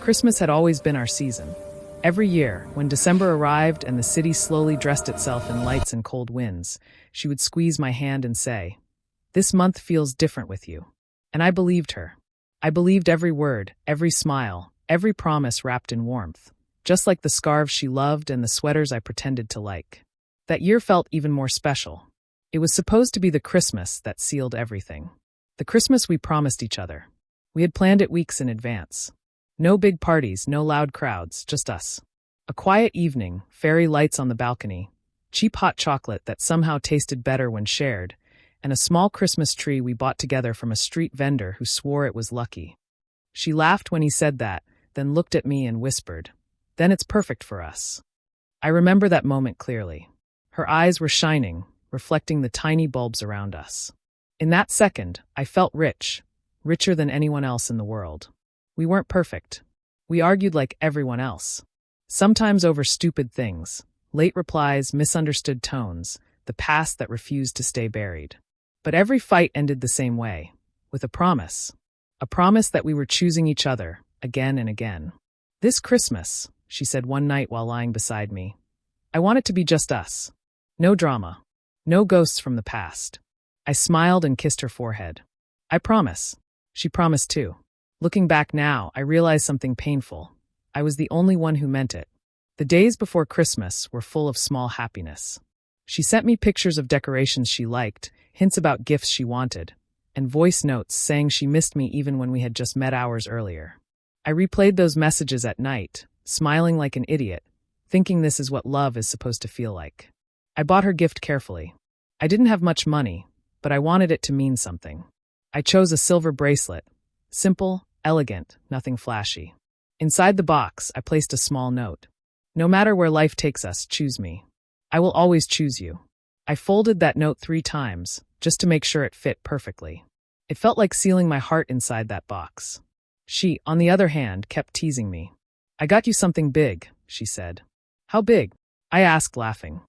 Christmas had always been our season. Every year, when December arrived and the city slowly dressed itself in lights and cold winds, she would squeeze my hand and say, "This month feels different with you." And I believed her. I believed every word, every smile, every promise wrapped in warmth, just like the scarves she loved and the sweaters I pretended to like. That year felt even more special. It was supposed to be the Christmas that sealed everything. The Christmas we promised each other. We had planned it weeks in advance. No big parties, no loud crowds, just us. A quiet evening, fairy lights on the balcony, cheap hot chocolate that somehow tasted better when shared, and a small Christmas tree we bought together from a street vendor who swore it was lucky. She laughed when he said that, then looked at me and whispered, "Then it's perfect for us." I remember that moment clearly. Her eyes were shining, reflecting the tiny bulbs around us. In that second, I felt rich, richer than anyone else in the world. We weren't perfect. We argued like everyone else. Sometimes over stupid things, late replies, misunderstood tones, the past that refused to stay buried. But every fight ended the same way, with a promise. A promise that we were choosing each other, again and again. "This Christmas," she said one night while lying beside me, "I want it to be just us. No drama. No ghosts from the past." I smiled and kissed her forehead. "I promise." She promised too. Looking back now, I realized something painful. I was the only one who meant it. The days before Christmas were full of small happiness. She sent me pictures of decorations she liked, hints about gifts she wanted, and voice notes saying she missed me even when we had just met hours earlier. I replayed those messages at night, smiling like an idiot, thinking this is what love is supposed to feel like. I bought her gift carefully. I didn't have much money, but I wanted it to mean something. I chose a silver bracelet. Simple, elegant, nothing flashy. Inside the box, I placed a small note. "No matter where life takes us, choose me. I will always choose you." I folded that note 3 times, just to make sure it fit perfectly. It felt like sealing my heart inside that box. She, on the other hand, kept teasing me. "I got you something big," she said. "How big?" I asked, laughing.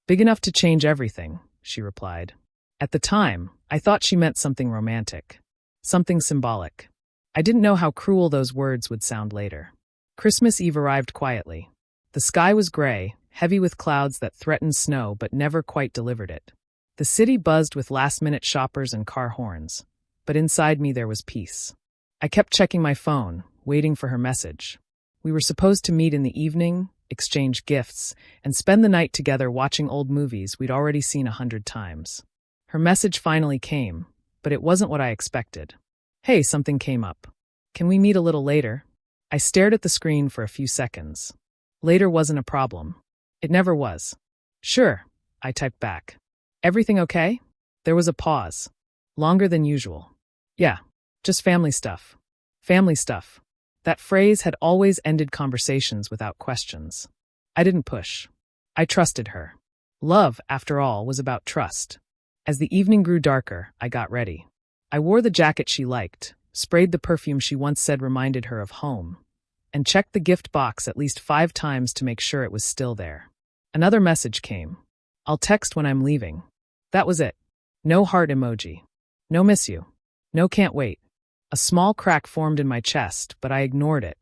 "Big enough to change everything," she replied. At the time, I thought she meant something romantic, something symbolic. I didn't know how cruel those words would sound later. Christmas Eve arrived quietly. The sky was gray, heavy with clouds that threatened snow but never quite delivered it. The city buzzed with last-minute shoppers and car horns, but inside me there was peace. I kept checking my phone, waiting for her message. We were supposed to meet in the evening, exchange gifts, and spend the night together watching old movies we'd already seen 100 times. Her message finally came, but it wasn't what I expected. "Hey, something came up. Can we meet a little later?" I stared at the screen for a few seconds. Later wasn't a problem. It never was. "Sure," I typed back. "Everything okay?" There was a pause. Longer than usual. "Yeah, just family stuff." Family stuff. That phrase had always ended conversations without questions. I didn't push. I trusted her. Love, after all, was about trust. As the evening grew darker, I got ready. I wore the jacket she liked, sprayed the perfume she once said reminded her of home, and checked the gift box at least 5 times to make sure it was still there. Another message came. "I'll text when I'm leaving." That was it. No heart emoji. No miss you. No can't wait. A small crack formed in my chest, but I ignored it.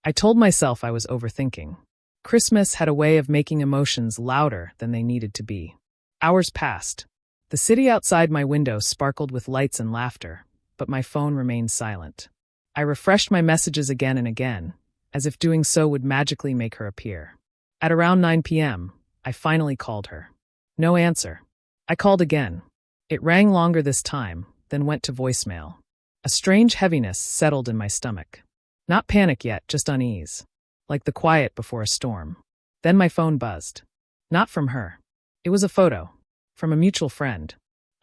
I told myself I was overthinking. Christmas had a way of making emotions louder than they needed to be. Hours passed. The city outside my window sparkled with lights and laughter, but my phone remained silent. I refreshed my messages again and again, as if doing so would magically make her appear. At around 9 p.m., I finally called her. No answer. I called again. It rang longer this time, then went to voicemail. A strange heaviness settled in my stomach. Not panic yet, just unease. Like the quiet before a storm. Then my phone buzzed. Not from her. It was a photo. From a mutual friend.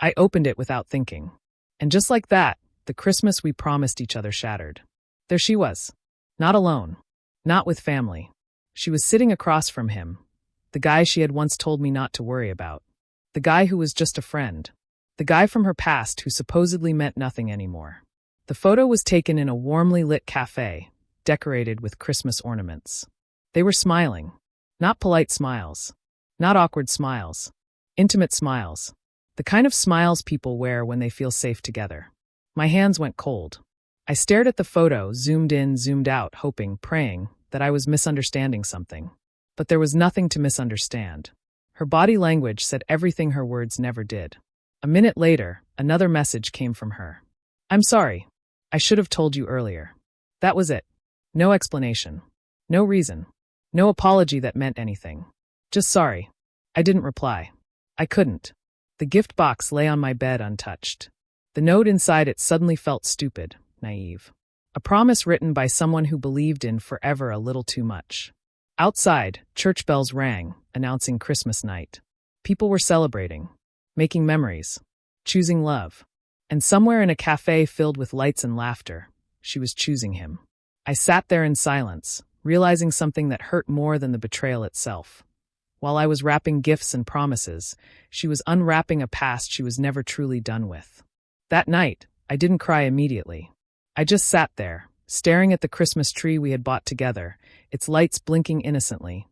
I opened it without thinking. And just like that, the Christmas we promised each other shattered. There she was. Not alone. Not with family. She was sitting across from him. The guy she had once told me not to worry about. The guy who was just a friend. The guy from her past who supposedly meant nothing anymore. The photo was taken in a warmly lit cafe, decorated with Christmas ornaments. They were smiling. Not polite smiles. Not awkward smiles. Intimate smiles. The kind of smiles people wear when they feel safe together. My hands went cold. I stared at the photo, zoomed in, zoomed out, hoping, praying, that I was misunderstanding something. But there was nothing to misunderstand. Her body language said everything her words never did. A minute later, another message came from her. I'm sorry. I should have told you earlier. That was it. No explanation. No reason. No apology that meant anything. Just sorry. I didn't reply. I couldn't. The gift box lay on my bed untouched. The note inside it suddenly felt stupid, naive. A promise written by someone who believed in forever a little too much. Outside, church bells rang, announcing Christmas night. People were celebrating, making memories, choosing love. And somewhere in a cafe filled with lights and laughter, she was choosing him. I sat there in silence, realizing something that hurt more than the betrayal itself. While I was wrapping gifts and promises, she was unwrapping a past she was never truly done with. That night, I didn't cry immediately. I just sat there, staring at the Christmas tree we had bought together, its lights blinking innocently,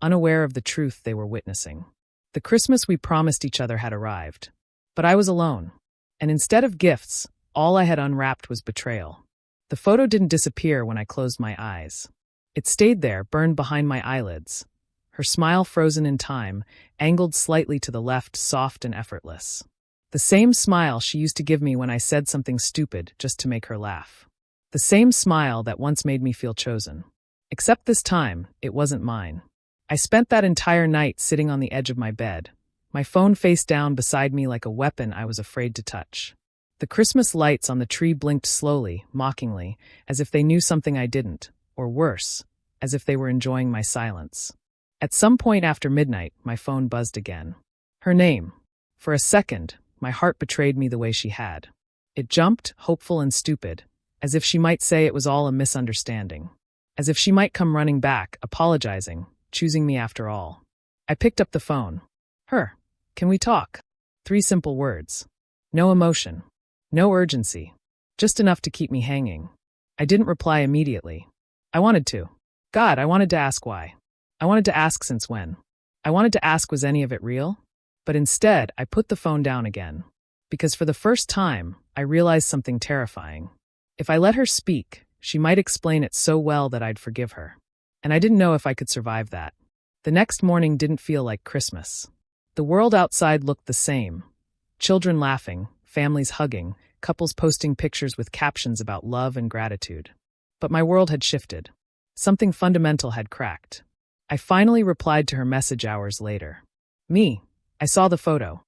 unaware of the truth they were witnessing. The Christmas we promised each other had arrived. But I was alone. And instead of gifts, all I had unwrapped was betrayal. The photo didn't disappear when I closed my eyes. It stayed there, burned behind my eyelids. Her smile frozen in time, angled slightly to the left, soft and effortless. The same smile she used to give me when I said something stupid just to make her laugh. The same smile that once made me feel chosen. Except this time, it wasn't mine. I spent that entire night sitting on the edge of my bed, my phone face down beside me like a weapon I was afraid to touch. The Christmas lights on the tree blinked slowly, mockingly, as if they knew something I didn't, or worse, as if they were enjoying my silence. At some point after midnight, my phone buzzed again. Her name. For a second, my heart betrayed me the way she had. It jumped, hopeful and stupid, as if she might say it was all a misunderstanding. As if she might come running back, apologizing, choosing me after all. I picked up the phone. Her. Can we talk? 3 simple words. No emotion. No urgency. Just enough to keep me hanging. I didn't reply immediately. I wanted to. God, I wanted to ask why. I wanted to ask since when. I wanted to ask was any of it real? But instead, I put the phone down again. Because for the first time, I realized something terrifying. If I let her speak, she might explain it so well that I'd forgive her. And I didn't know if I could survive that. The next morning didn't feel like Christmas. The world outside looked the same. Children laughing, families hugging, couples posting pictures with captions about love and gratitude. But my world had shifted. Something fundamental had cracked. I finally replied to her message hours later. Me. I saw the photo.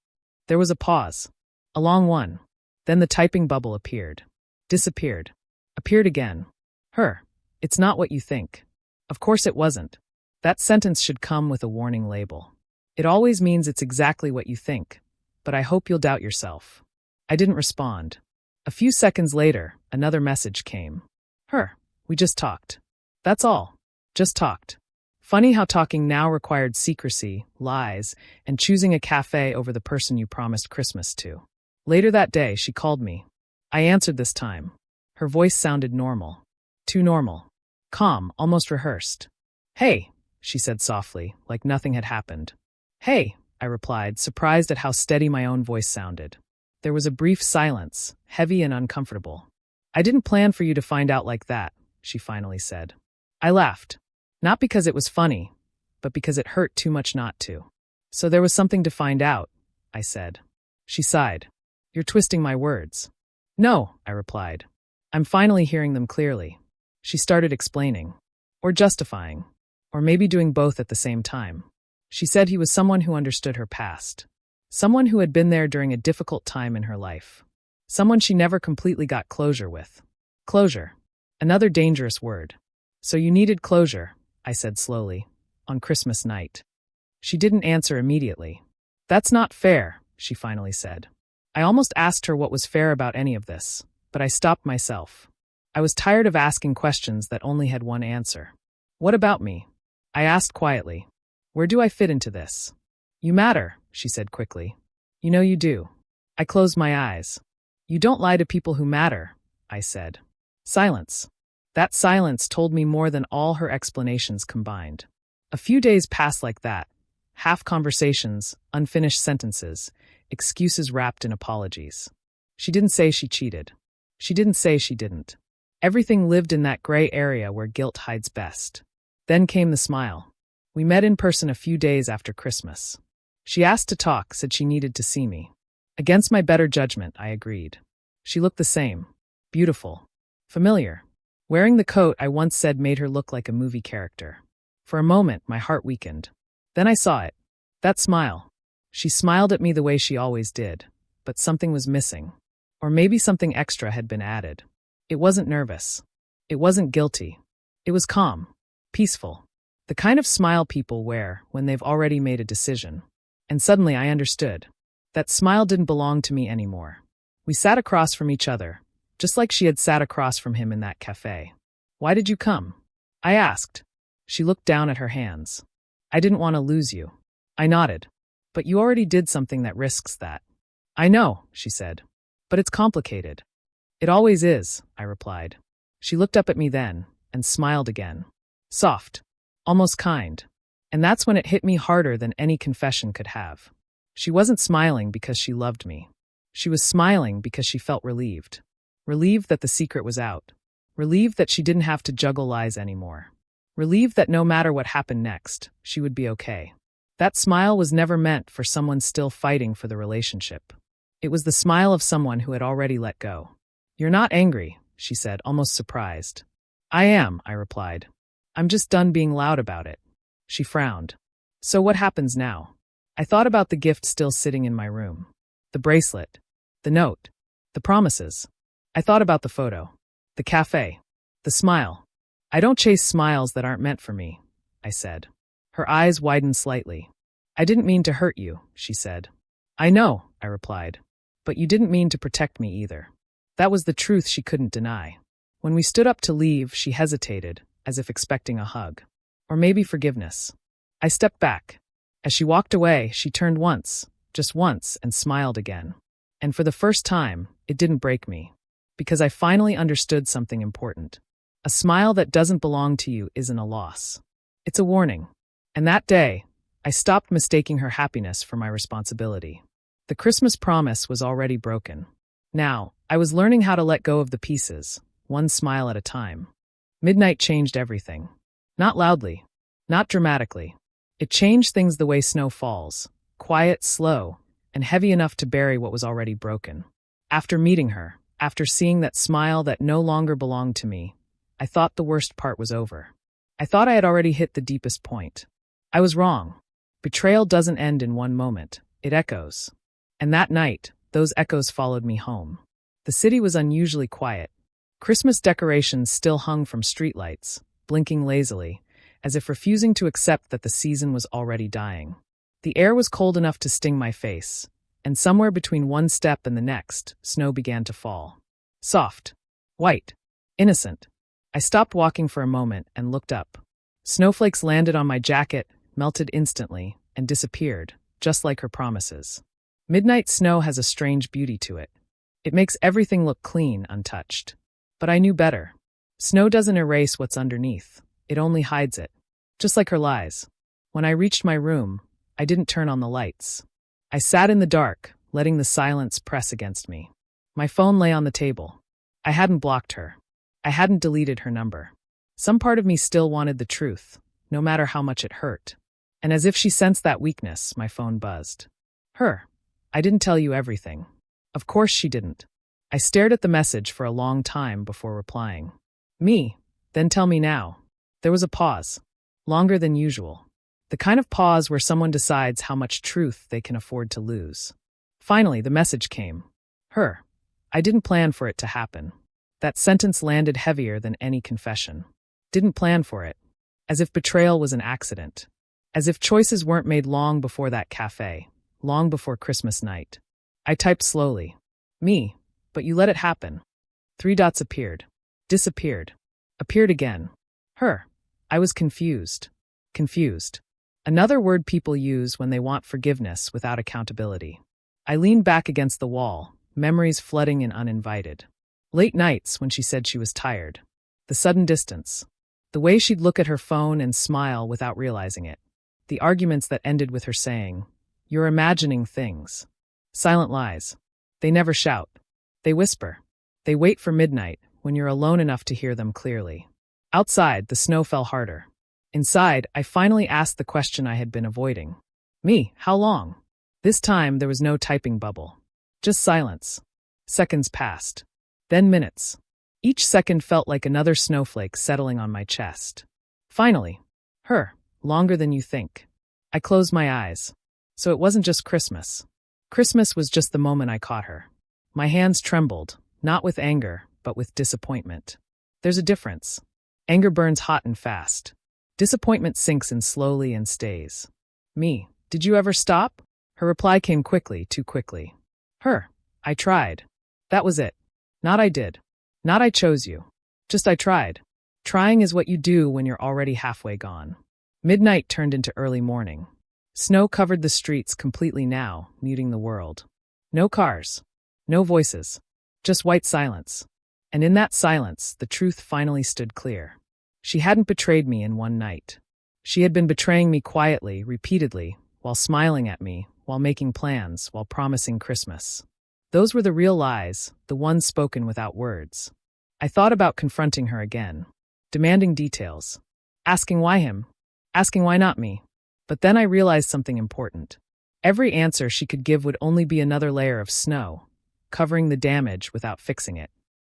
There was a pause. A long one. Then the typing bubble appeared. Disappeared. Appeared again. Her. It's not what you think. Of course it wasn't. That sentence should come with a warning label. It always means it's exactly what you think, but I hope you'll doubt yourself. I didn't respond. A few seconds later, another message came. Her. We just talked. That's all. Just talked. Funny how talking now required secrecy, lies, and choosing a cafe over the person you promised Christmas to. Later that day, she called me. I answered this time. Her voice sounded normal. Too normal. Calm, almost rehearsed. Hey, she said softly, like nothing had happened. Hey, I replied, surprised at how steady my own voice sounded. There was a brief silence, heavy and uncomfortable. I didn't plan for you to find out like that, she finally said. I laughed. Not because it was funny, but because it hurt too much not to. So there was something to find out, I said. She sighed. You're twisting my words. No, I replied. I'm finally hearing them clearly. She started explaining. Or justifying. Or maybe doing both at the same time. She said he was someone who understood her past. Someone who had been there during a difficult time in her life. Someone she never completely got closure with. Closure. Another dangerous word. So you needed closure, I said slowly, on Christmas night. She didn't answer immediately. That's not fair, she finally said. I almost asked her what was fair about any of this, but I stopped myself. I was tired of asking questions that only had one answer. What about me? I asked quietly. Where do I fit into this? You matter, she said quickly. You know you do. I closed my eyes. You don't lie to people who matter, I said. Silence. That silence told me more than all her explanations combined. A few days passed like that. Half conversations, unfinished sentences, excuses wrapped in apologies. She didn't say she cheated. She didn't say she didn't. Everything lived in that gray area where guilt hides best. Then came the smile. We met in person a few days after Christmas. She asked to talk, said she needed to see me. Against my better judgment, I agreed. She looked the same. Beautiful. Familiar. Wearing the coat I once said made her look like a movie character. For a moment, my heart weakened. Then I saw it. That smile. She smiled at me the way she always did, but something was missing. Or maybe something extra had been added. It wasn't nervous. It wasn't guilty. It was calm. Peaceful. The kind of smile people wear when they've already made a decision. And suddenly I understood. That smile didn't belong to me anymore. We sat across from each other, just like she had sat across from him in that cafe. Why did you come? I asked. She looked down at her hands. I didn't want to lose you. I nodded. But you already did something that risks that. I know, she said. But it's complicated. It always is, I replied. She looked up at me then, and smiled again. Soft. Almost kind. And that's when it hit me harder than any confession could have. She wasn't smiling because she loved me. She was smiling because she felt relieved. Relieved that the secret was out. Relieved that she didn't have to juggle lies anymore. Relieved that no matter what happened next, she would be okay. That smile was never meant for someone still fighting for the relationship. It was the smile of someone who had already let go. You're not angry, she said, almost surprised. I am, I replied. I'm just done being loud about it. She frowned. So what happens now? I thought about the gift still sitting in my room. The bracelet. The note. The promises. I thought about the photo. The cafe. The smile. I don't chase smiles that aren't meant for me, I said. Her eyes widened slightly. I didn't mean to hurt you, she said. I know, I replied. But you didn't mean to protect me either. That was the truth she couldn't deny. When we stood up to leave, she hesitated, as if expecting a hug. Or maybe forgiveness. I stepped back. As she walked away, she turned once, just once, and smiled again. And for the first time, it didn't break me. Because I finally understood something important. A smile that doesn't belong to you isn't a loss. It's a warning. And that day, I stopped mistaking her happiness for my responsibility. The Christmas promise was already broken. Now, I was learning how to let go of the pieces, one smile at a time. Midnight changed everything. Not loudly. Not dramatically. It changed things the way snow falls, quiet, slow, and heavy enough to bury what was already broken. After meeting her, after seeing that smile that no longer belonged to me, I thought the worst part was over. I thought I had already hit the deepest point. I was wrong. Betrayal doesn't end in one moment. It echoes. And that night, those echoes followed me home. The city was unusually quiet. Christmas decorations still hung from streetlights, blinking lazily, as if refusing to accept that the season was already dying. The air was cold enough to sting my face, and somewhere between one step and the next, snow began to fall. Soft. White. Innocent. I stopped walking for a moment and looked up. Snowflakes landed on my jacket, melted instantly, and disappeared, just like her promises. Midnight snow has a strange beauty to it. It makes everything look clean, untouched. But I knew better. Snow doesn't erase what's underneath. It only hides it. Just like her lies. When I reached my room, I didn't turn on the lights. I sat in the dark, letting the silence press against me. My phone lay on the table. I hadn't blocked her. I hadn't deleted her number. Some part of me still wanted the truth, no matter how much it hurt. And as if she sensed that weakness, my phone buzzed. Her. I didn't tell you everything. Of course she didn't. I stared at the message for a long time before replying. Me. Then tell me now. There was a pause. Longer than usual. The kind of pause where someone decides how much truth they can afford to lose. Finally, the message came. Her. I didn't plan for it to happen. That sentence landed heavier than any confession. Didn't plan for it. As if betrayal was an accident. As if choices weren't made long before that cafe. Long before Christmas night. I typed slowly. Me. But you let it happen. 3 dots appeared. Disappeared. Appeared again. Her. I was confused. Confused. Another word people use when they want forgiveness without accountability. I leaned back against the wall, memories flooding in uninvited. Late nights when she said she was tired. The sudden distance. The way she'd look at her phone and smile without realizing it. The arguments that ended with her saying, "You're imagining things." Silent lies. They never shout. They whisper. They wait for midnight, when you're alone enough to hear them clearly. Outside, the snow fell harder. Inside, I finally asked the question I had been avoiding. Me, how long? This time, there was no typing bubble. Just silence. Seconds passed. Then minutes. Each second felt like another snowflake settling on my chest. Finally. Her. Longer than you think. I closed my eyes. So it wasn't just Christmas. Christmas was just the moment I caught her. My hands trembled, not with anger, but with disappointment. There's a difference. Anger burns hot and fast. Disappointment sinks in slowly and stays. Me, did you ever stop? Her reply came quickly, too quickly. Her, I tried. That was it. Not I did. Not I chose you. Just I tried. Trying is what you do when you're already halfway gone. Midnight turned into early morning. Snow covered the streets completely now, muting the world. No cars. No voices. Just white silence. And in that silence, the truth finally stood clear. She hadn't betrayed me in one night. She had been betraying me quietly, repeatedly, while smiling at me, while making plans, while promising Christmas. Those were the real lies, the ones spoken without words. I thought about confronting her again, demanding details, asking why him, asking why not me. But then I realized something important. Every answer she could give would only be another layer of snow, covering the damage without fixing it.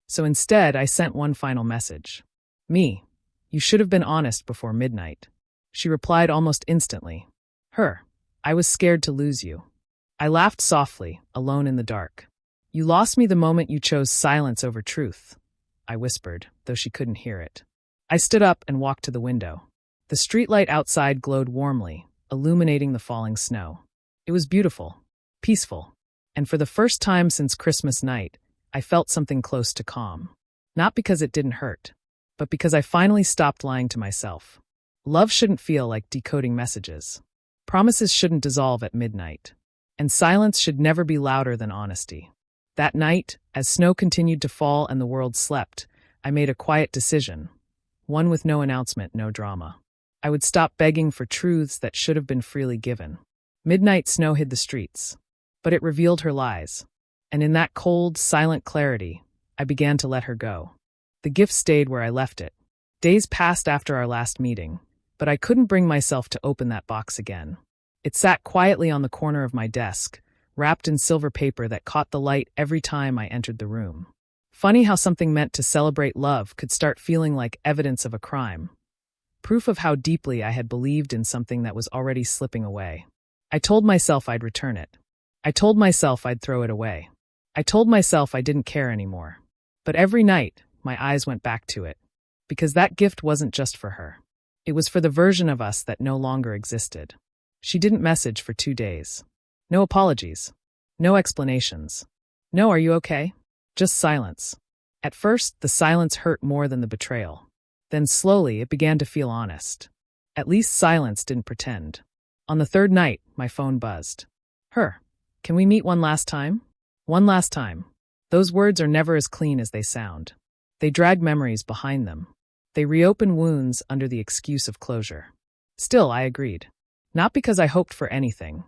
So instead, I sent one final message. Me, you should have been honest before midnight. She replied almost instantly. Her, I was scared to lose you. I laughed softly, alone in the dark. You lost me the moment you chose silence over truth, I whispered, though she couldn't hear it. I stood up and walked to the window. The streetlight outside glowed warmly, illuminating the falling snow. It was beautiful, peaceful, and for the first time since Christmas night, I felt something close to calm. Not because it didn't hurt, but because I finally stopped lying to myself. Love shouldn't feel like decoding messages. Promises shouldn't dissolve at midnight. And silence should never be louder than honesty. That night, as snow continued to fall and the world slept, I made a quiet decision. One with no announcement, no drama. I would stop begging for truths that should have been freely given. Midnight snow hid the streets, but it revealed her lies. And in that cold, silent clarity, I began to let her go. The gift stayed where I left it. Days passed after our last meeting, but I couldn't bring myself to open that box again. It sat quietly on the corner of my desk, wrapped in silver paper that caught the light every time I entered the room. Funny how something meant to celebrate love could start feeling like evidence of a crime. Proof of how deeply I had believed in something that was already slipping away. I told myself I'd return it. I told myself I'd throw it away. I told myself I didn't care anymore. But every night, my eyes went back to it. Because that gift wasn't just for her. It was for the version of us that no longer existed. She didn't message for 2 days. No apologies. No explanations. No, are you okay? Just silence. At first, the silence hurt more than the betrayal. Then slowly, it began to feel honest. At least silence didn't pretend. On the third night, my phone buzzed. Her, can we meet one last time? One last time. Those words are never as clean as they sound. They drag memories behind them. They reopen wounds under the excuse of closure. Still, I agreed. Not because I hoped for anything,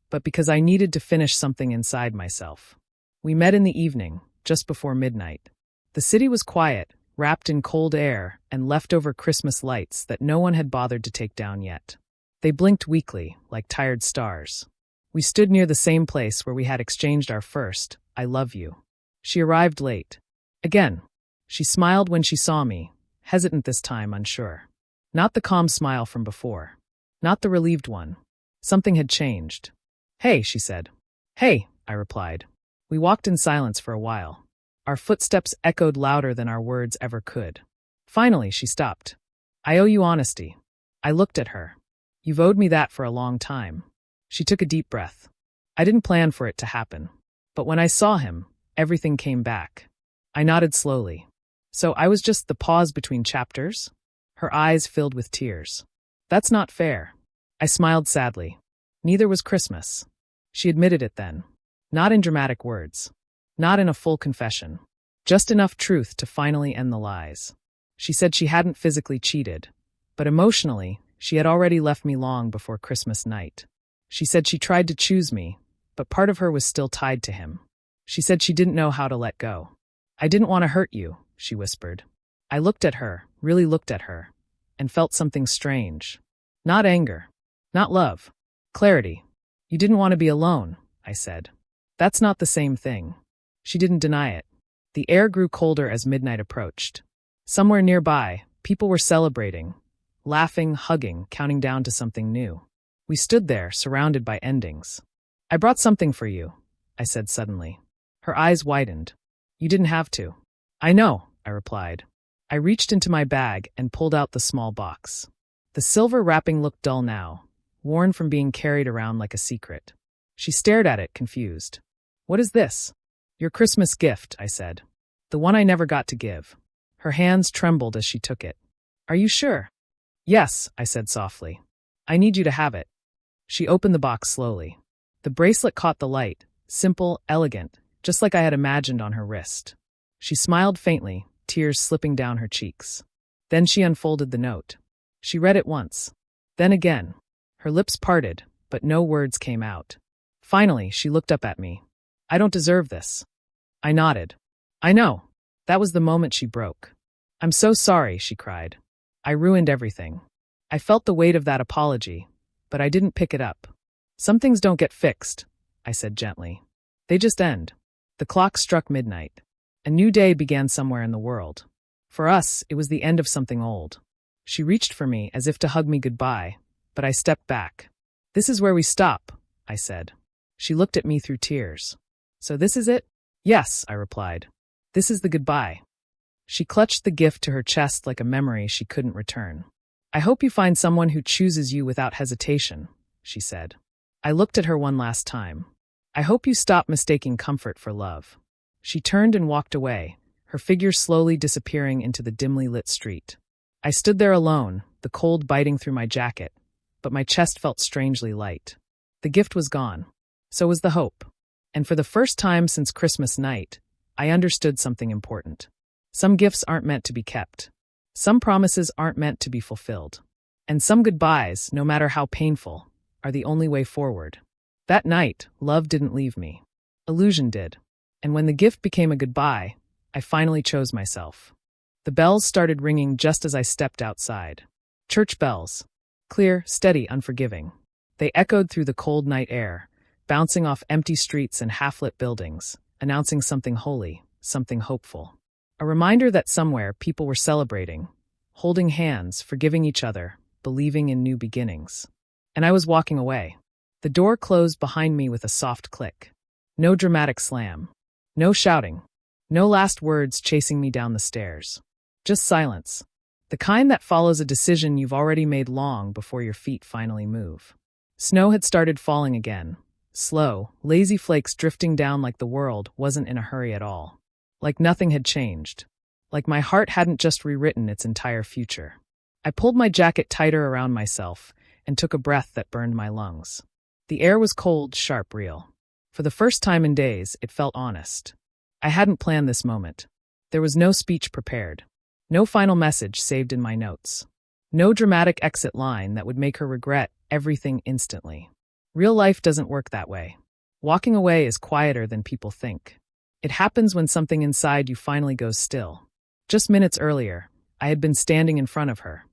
but because I needed to finish something inside myself. We met in the evening, just before midnight. The city was quiet, wrapped in cold air and leftover Christmas lights that no one had bothered to take down yet. They blinked weakly, like tired stars. We stood near the same place where we had exchanged our first, I love you. She arrived late. Again. She smiled when she saw me, hesitant this time, unsure. Not the calm smile from before. Not the relieved one. Something had changed. Hey, she said. Hey, I replied. We walked in silence for a while. Our footsteps echoed louder than our words ever could. Finally, she stopped. I owe you honesty. I looked at her. You've owed me that for a long time. She took a deep breath. I didn't plan for it to happen. But when I saw him, everything came back. I nodded slowly. So I was just the pause between chapters? Her eyes filled with tears. That's not fair. I smiled sadly. Neither was Christmas. She admitted it then. Not in dramatic words. Not in a full confession. Just enough truth to finally end the lies. She said she hadn't physically cheated, but emotionally, she had already left me long before Christmas night. She said she tried to choose me, but part of her was still tied to him. She said she didn't know how to let go. I didn't want to hurt you, she whispered. I looked at her, really looked at her, and felt something strange. Not anger. Not love. Clarity. You didn't want to be alone, I said. That's not the same thing. She didn't deny it. The air grew colder as midnight approached. Somewhere nearby, people were celebrating, laughing, hugging, counting down to something new. We stood there, surrounded by endings. I brought something for you, I said suddenly. Her eyes widened. You didn't have to. I know, I replied. I reached into my bag and pulled out the small box. The silver wrapping looked dull now, worn from being carried around like a secret. She stared at it, confused. What is this? Your Christmas gift, I said. The one I never got to give. Her hands trembled as she took it. Are you sure? Yes, I said softly. I need you to have it. She opened the box slowly. The bracelet caught the light, simple, elegant, just like I had imagined on her wrist. She smiled faintly, tears slipping down her cheeks. Then she unfolded the note. She read it once. Then again. Her lips parted, but no words came out. Finally, she looked up at me. I don't deserve this. I nodded. I know. That was the moment she broke. I'm so sorry, she cried. I ruined everything. I felt the weight of that apology, but I didn't pick it up. Some things don't get fixed, I said gently. They just end. The clock struck midnight. A new day began somewhere in the world. For us, it was the end of something old. She reached for me as if to hug me goodbye, but I stepped back. This is where we stop, I said. She looked at me through tears. So this is it? Yes, I replied. This is the goodbye. She clutched the gift to her chest like a memory she couldn't return. I hope you find someone who chooses you without hesitation, she said. I looked at her one last time. I hope you stop mistaking comfort for love. She turned and walked away, her figure slowly disappearing into the dimly lit street. I stood there alone, the cold biting through my jacket, but my chest felt strangely light. The gift was gone. So was the hope. And for the first time since Christmas night, I understood something important. Some gifts aren't meant to be kept. Some promises aren't meant to be fulfilled. And some goodbyes, no matter how painful, are the only way forward. That night, love didn't leave me. Illusion did. And when the gift became a goodbye, I finally chose myself. The bells started ringing just as I stepped outside. Church bells. Clear, steady, unforgiving. They echoed through the cold night air, bouncing off empty streets and half-lit buildings, announcing something holy, something hopeful. A reminder that somewhere people were celebrating, holding hands, forgiving each other, believing in new beginnings. And I was walking away. The door closed behind me with a soft click. No dramatic slam. No shouting. No last words chasing me down the stairs. Just silence. The kind that follows a decision you've already made long before your feet finally move. Snow had started falling again. Slow, lazy flakes drifting down like the world wasn't in a hurry at all. Like nothing had changed. Like my heart hadn't just rewritten its entire future. I pulled my jacket tighter around myself and took a breath that burned my lungs. The air was cold, sharp, real. For the first time in days, it felt honest. I hadn't planned this moment. There was no speech prepared. No final message saved in my notes. No dramatic exit line that would make her regret everything instantly. Real life doesn't work that way. Walking away is quieter than people think. It happens when something inside you finally goes still. Just minutes earlier, I had been standing in front of her,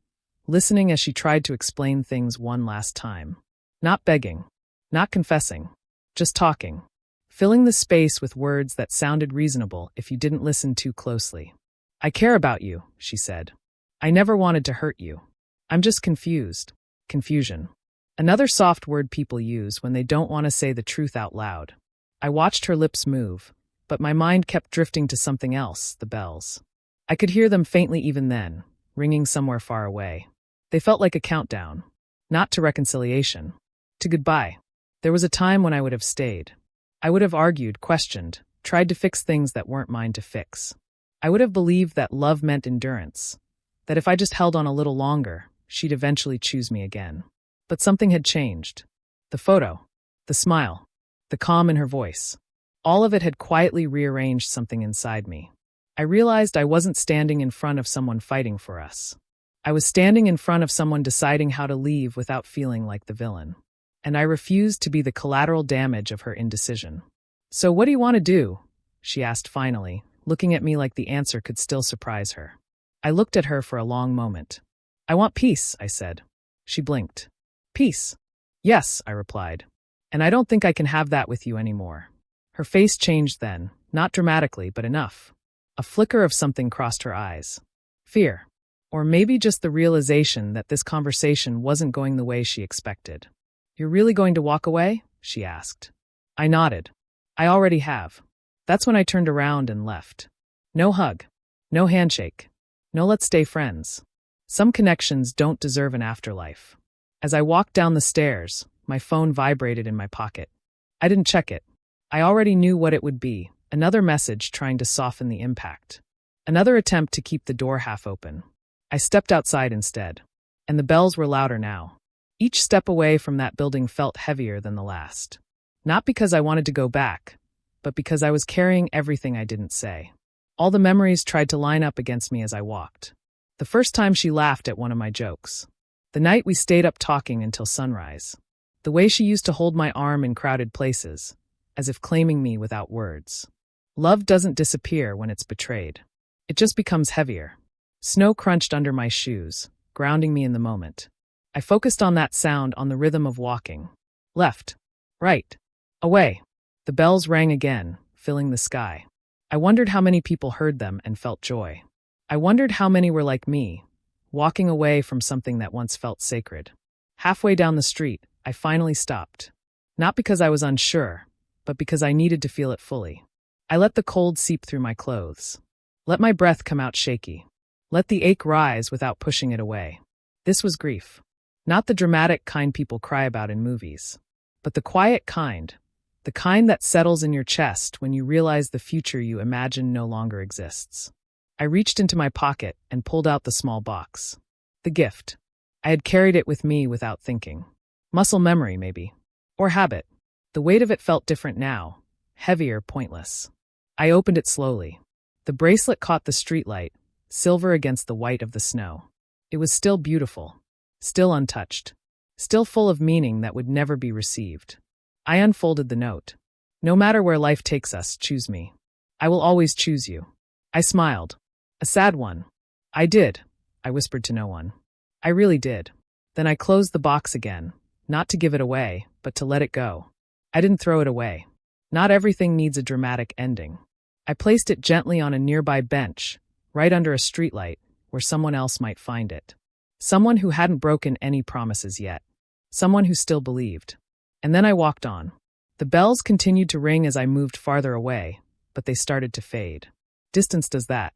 listening as she tried to explain things one last time. Not begging, not confessing, just talking, filling the space with words that sounded reasonable if you didn't listen too closely. I care about you, she said. I never wanted to hurt you. I'm just confused. Confusion. Another soft word people use when they don't want to say the truth out loud. I watched her lips move, but my mind kept drifting to something else, the bells. I could hear them faintly even then, ringing somewhere far away. They felt like a countdown. Not to reconciliation. To goodbye. There was a time when I would have stayed. I would have argued, questioned, tried to fix things that weren't mine to fix. I would have believed that love meant endurance. That if I just held on a little longer, she'd eventually choose me again. But something had changed. The photo. The smile. The calm in her voice. All of it had quietly rearranged something inside me. I realized I wasn't standing in front of someone fighting for us. I was standing in front of someone deciding how to leave without feeling like the villain. And I refused to be the collateral damage of her indecision. So what do you want to do? She asked finally, looking at me like the answer could still surprise her. I looked at her for a long moment. "I want peace," I said. She blinked. "Peace?" "Yes," I replied. "And I don't think I can have that with you anymore." Her face changed then, not dramatically, but enough. A flicker of something crossed her eyes. Fear. Or maybe just the realization that this conversation wasn't going the way she expected. "You're really going to walk away?" she asked. I nodded. "I already have." That's when I turned around and left. No hug. No handshake. No let's stay friends. Some connections don't deserve an afterlife. As I walked down the stairs, my phone vibrated in my pocket. I didn't check it. I already knew what it would be, another message trying to soften the impact. Another attempt to keep the door half open. I stepped outside instead. And the bells were louder now. Each step away from that building felt heavier than the last. Not because I wanted to go back, but because I was carrying everything I didn't say. All the memories tried to line up against me as I walked. The first time she laughed at one of my jokes. The night we stayed up talking until sunrise. The way she used to hold my arm in crowded places, as if claiming me without words. Love doesn't disappear when it's betrayed. It just becomes heavier. Snow crunched under my shoes, grounding me in the moment. I focused on that sound, on the rhythm of walking. Left. Right. Away. The bells rang again, filling the sky. I wondered how many people heard them and felt joy. I wondered how many were like me, walking away from something that once felt sacred. Halfway down the street, I finally stopped. Not because I was unsure, but because I needed to feel it fully. I let the cold seep through my clothes. Let my breath come out shaky. Let the ache rise without pushing it away. This was grief. Not the dramatic kind people cry about in movies, but the quiet kind. The kind that settles in your chest when you realize the future you imagine no longer exists. I reached into my pocket and pulled out the small box. The gift. I had carried it with me without thinking. Muscle memory, maybe. Or habit. The weight of it felt different now. Heavier, pointless. I opened it slowly. The bracelet caught the streetlight, silver against the white of the snow. It was still beautiful. Still untouched. Still full of meaning that would never be received. I unfolded the note. "No matter where life takes us, choose me. I will always choose you." I smiled. A sad one. "I did," I whispered to no one. "I really did." Then I closed the box again, not to give it away, but to let it go. I didn't throw it away. Not everything needs a dramatic ending. I placed it gently on a nearby bench, right under a streetlight, where someone else might find it. Someone who hadn't broken any promises yet. Someone who still believed. And then I walked on. The bells continued to ring as I moved farther away, but they started to fade. Distance does that.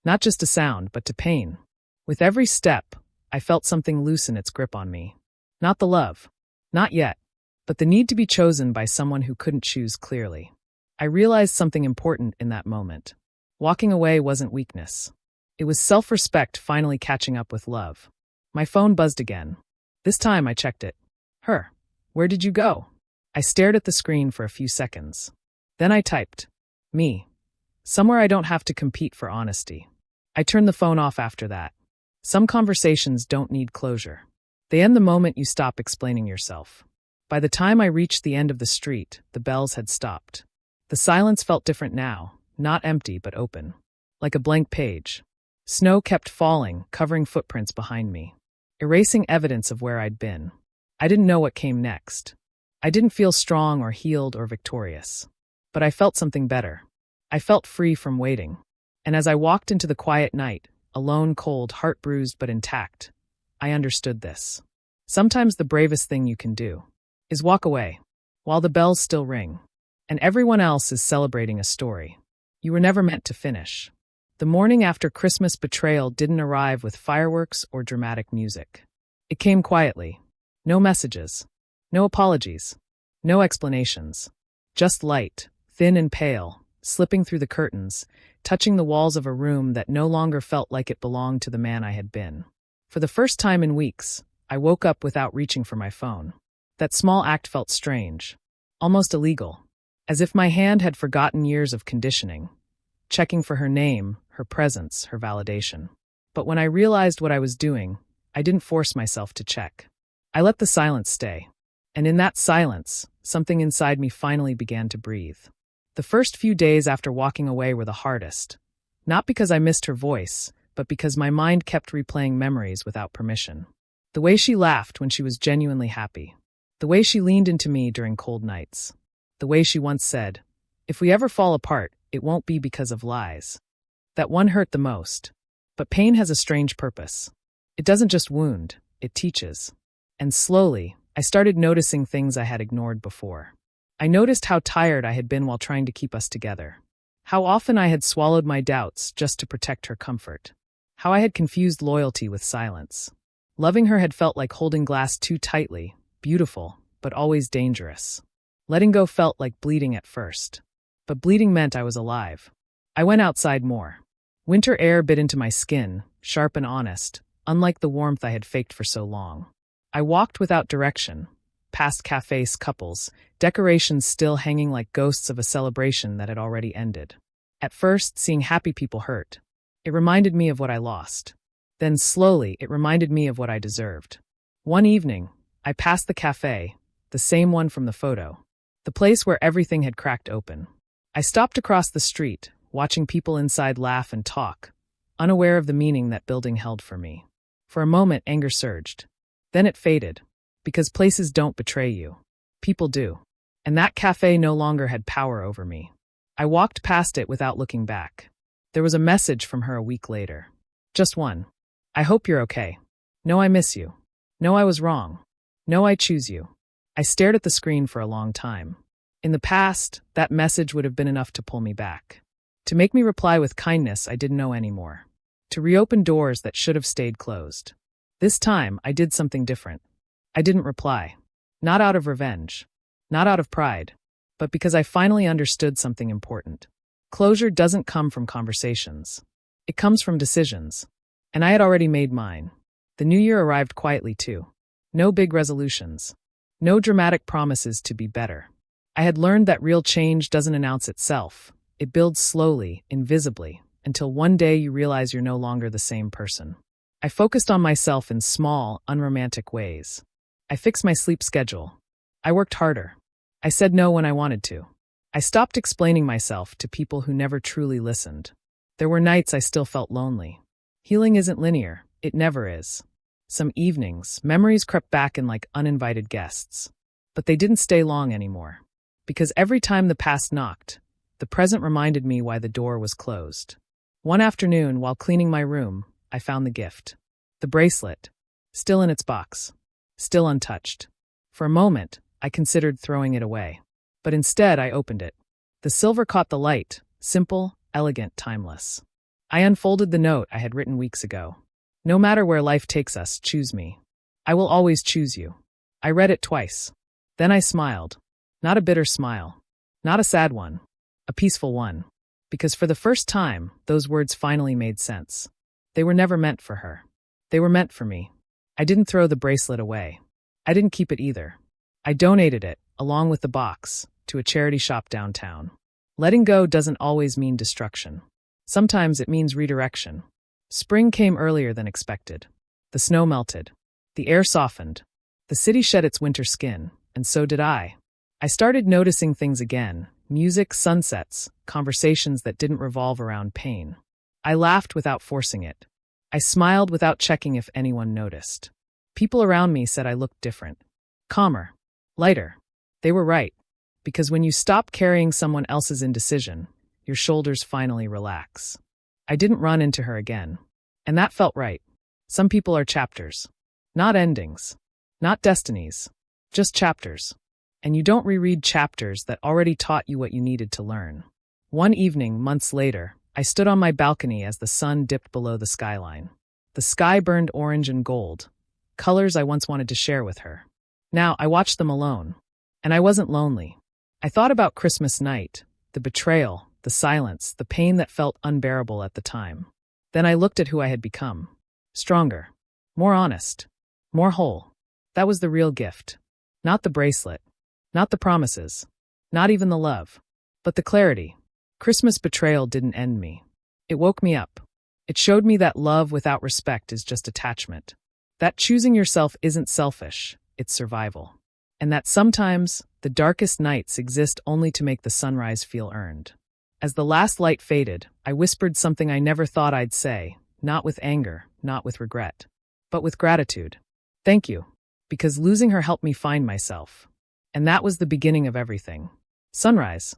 Not just to sound, but to pain. With every step, I felt something loosen its grip on me. Not the love. Not yet. But the need to be chosen by someone who couldn't choose clearly. I realized something important in that moment. Walking away wasn't weakness. It was self-respect finally catching up with love. My phone buzzed again. This time I checked it. Her. "Where did you go?" I stared at the screen for a few seconds. Then I typed. "Me. Somewhere I don't have to compete for honesty." I turned the phone off after that. Some conversations don't need closure. They end the moment you stop explaining yourself. By the time I reached the end of the street, the bells had stopped. The silence felt different now, not empty but open. Like a blank page. Snow kept falling, covering footprints behind me. Erasing evidence of where I'd been. I didn't know what came next. I didn't feel strong or healed or victorious. But I felt something better. I felt free from waiting. And as I walked into the quiet night, alone, cold, heart-bruised but intact, I understood this. Sometimes the bravest thing you can do is walk away, while the bells still ring, and everyone else is celebrating a story you were never meant to finish. The morning after Christmas betrayal didn't arrive with fireworks or dramatic music. It came quietly. No messages. No apologies. No explanations. Just light, thin and pale, slipping through the curtains, touching the walls of a room that no longer felt like it belonged to the man I had been. For the first time in weeks, I woke up without reaching for my phone. That small act felt strange. Almost illegal. As if my hand had forgotten years of conditioning. Checking for her name, her presence, her validation. But when I realized what I was doing, I didn't force myself to check. I let the silence stay. And in that silence, something inside me finally began to breathe. The first few days after walking away were the hardest. Not because I missed her voice, but because my mind kept replaying memories without permission. The way she laughed when she was genuinely happy. The way she leaned into me during cold nights. The way she once said, "If we ever fall apart, it won't be because of lies." That one hurt the most. But pain has a strange purpose. It doesn't just wound, it teaches. And slowly, I started noticing things I had ignored before. I noticed how tired I had been while trying to keep us together. How often I had swallowed my doubts just to protect her comfort. How I had confused loyalty with silence. Loving her had felt like holding glass too tightly, beautiful, but always dangerous. Letting go felt like bleeding at first. But bleeding meant I was alive. I went outside more. Winter air bit into my skin, sharp and honest, unlike the warmth I had faked for so long. I walked without direction, past cafes, couples, decorations still hanging like ghosts of a celebration that had already ended. At first, seeing happy people hurt. It reminded me of what I lost. Then slowly, it reminded me of what I deserved. One evening, I passed the cafe, the same one from the photo. The place where everything had cracked open. I stopped across the street, watching people inside laugh and talk, unaware of the meaning that building held for me. For a moment, anger surged. Then it faded. Because places don't betray you. People do. And that cafe no longer had power over me. I walked past it without looking back. There was a message from her a week later. Just one. "I hope you're okay. No, I miss you. No, I was wrong. No, I choose you." I stared at the screen for a long time. In the past, that message would have been enough to pull me back. To make me reply with kindness I didn't know anymore. To reopen doors that should have stayed closed. This time, I did something different. I didn't reply. Not out of revenge. Not out of pride. But because I finally understood something important. Closure doesn't come from conversations. It comes from decisions. And I had already made mine. The new year arrived quietly too. No big resolutions. No dramatic promises to be better. I had learned that real change doesn't announce itself. It builds slowly, invisibly, until one day you realize you're no longer the same person. I focused on myself in small, unromantic ways. I fixed my sleep schedule. I worked harder. I said no when I wanted to. I stopped explaining myself to people who never truly listened. There were nights I still felt lonely. Healing isn't linear. It never is. Some evenings, memories crept back in like uninvited guests. But they didn't stay long anymore. Because every time the past knocked, the present reminded me why the door was closed. One afternoon, while cleaning my room, I found the gift. The bracelet. Still in its box. Still untouched. For a moment, I considered throwing it away. But instead, I opened it. The silver caught the light, simple, elegant, timeless. I unfolded the note I had written weeks ago. "No matter where life takes us, choose me. I will always choose you." I read it twice. Then I smiled. Not a bitter smile. Not a sad one. A peaceful one. Because for the first time, those words finally made sense. They were never meant for her. They were meant for me. I didn't throw the bracelet away. I didn't keep it either. I donated it, along with the box, to a charity shop downtown. Letting go doesn't always mean destruction. Sometimes it means redirection. Spring came earlier than expected. The snow melted. The air softened. The city shed its winter skin, and so did I. I started noticing things again. Music, sunsets, conversations that didn't revolve around pain. I laughed without forcing it. I smiled without checking if anyone noticed. People around me said I looked different. Calmer. Lighter. They were right. Because when you stop carrying someone else's indecision, your shoulders finally relax. I didn't run into her again. And that felt right. Some people are chapters. Not endings. Not destinies. Just chapters. And you don't reread chapters that already taught you what you needed to learn. One evening, months later, I stood on my balcony as the sun dipped below the skyline. The sky burned orange and gold, colors I once wanted to share with her. Now, I watched them alone. And I wasn't lonely. I thought about Christmas night, the betrayal, the silence, the pain that felt unbearable at the time. Then I looked at who I had become. Stronger. More honest. More whole. That was the real gift. Not the bracelet. Not the promises. Not even the love. But the clarity. Christmas betrayal didn't end me. It woke me up. It showed me that love without respect is just attachment. That choosing yourself isn't selfish, it's survival. and that sometimes the darkest nights exist only to make the sunrise feel earned. As the last light faded, I whispered something I never thought I'd say, not with anger, not with regret, but with gratitude. Thank you, because losing her helped me find myself. And that was the beginning of everything. Sunrise.